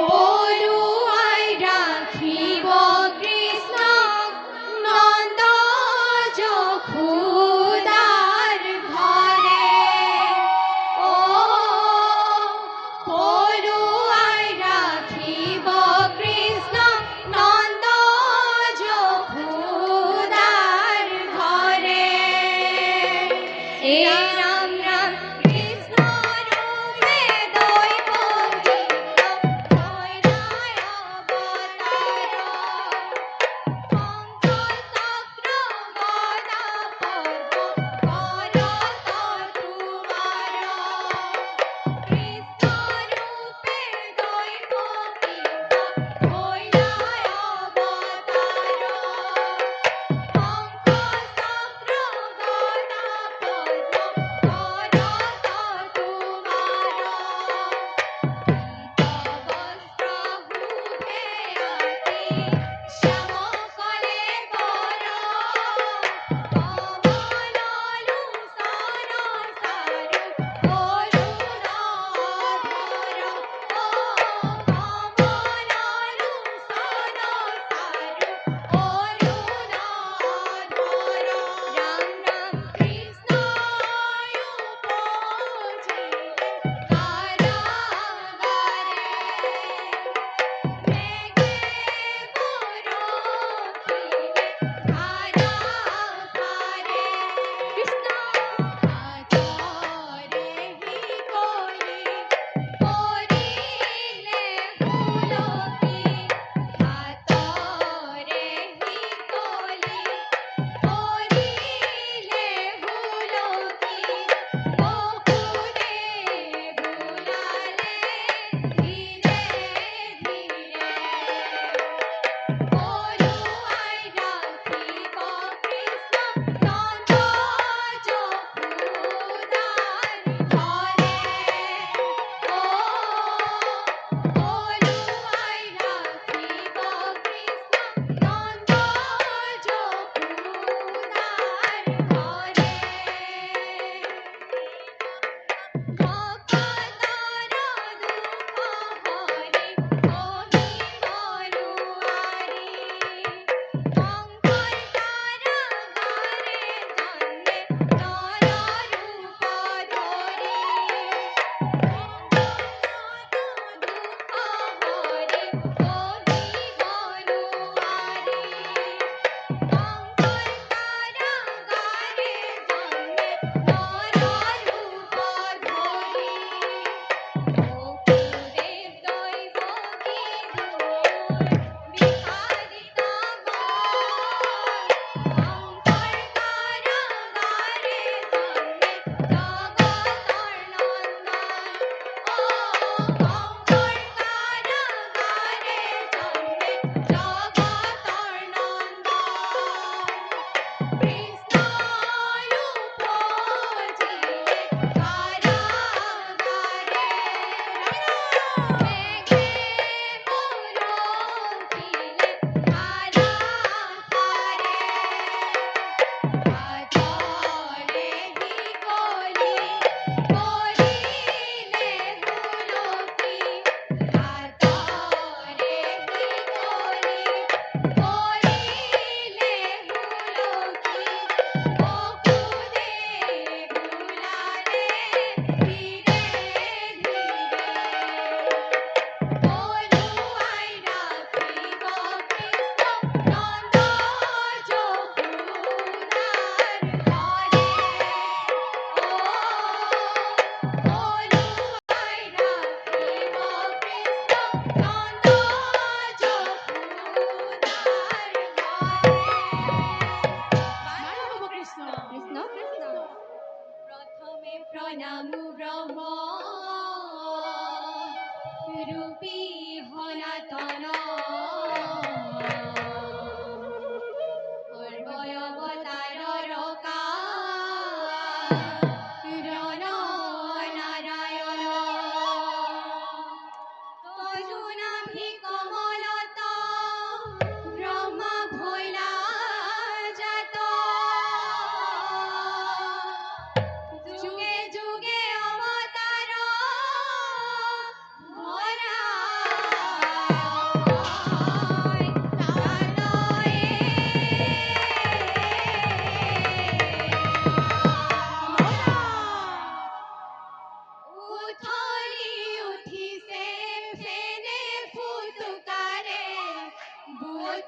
পড়ুয়াই রাখিব কৃষ্ণ নন্দ যশোদার ঘরে। ও পড়ুয়াই রাখিব কৃষ্ণ নন্দ যশোদার ঘরে। এই রাম রাম কৃষ্ণ রূপে দৈব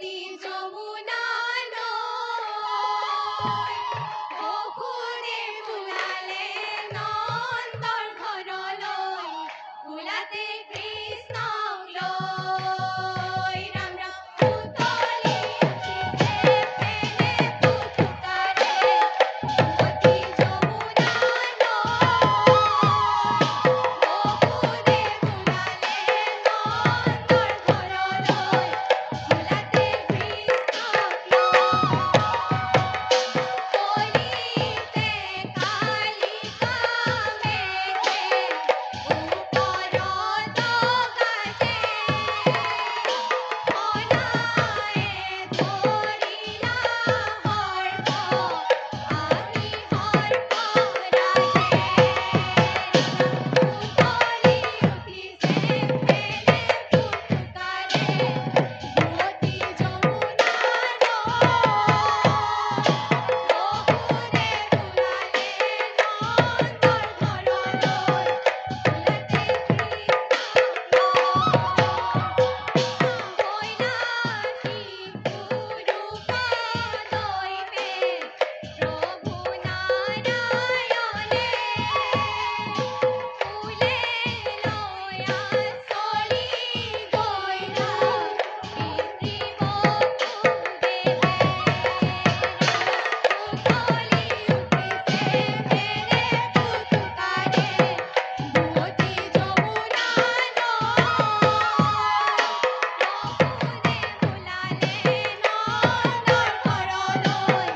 অতি যমুনা নৈ বসুদেৱ ওলালে নন্দৰ ঘৰলৈ ওলাতে কৃষ্ণক লৈ ৰাম ৰাম উতলি উঠিছে প্ৰেমে পুতুকাৰে অতি যমুনা নৈ বসুদেৱ ওলালে নন্দৰ ঘৰলৈ ওলাতে কৃষ্ণক লৈ কলিতে কালিকা মেঘে ওপৰত গাজে অনায়ে ধৰিলা সৰ্প আহি সৰ্প ৰাজে উতলি উঠিছে প্ৰেমে পুতুকাৰে অতি যমুনা নৈ বসুদেৱ ওলালে নন্দৰ ঘৰলৈ ওলাতে কৃষ্ণক লৈ কৈলাসী গুৰুপা দৈৱে প্ৰভু নাৰায়ণে ফুলে লৈ আঁচলি গৈলা পিতৃ বসুদেৱে উতলি উঠিছে প্ৰেমে পুতুকাৰে অতি যমুনা নৈ বসুদেৱ ওলালে নন্দৰ ঘৰলৈ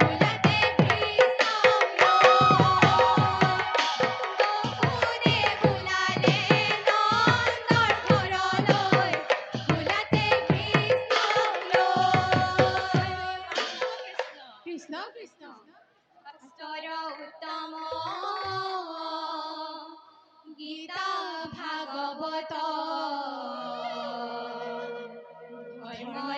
ওলাতে কৃষ্ণক লৈ বসুদেৱ ওলালে নন্দৰ ঘৰলৈ ওলাতে কৃষ্ণক লৈ কৃষ্ণ কৃষ্ণ শাস্ত্ৰৰ উত্তম গীতা ভাগৱত ধৰ্মৰ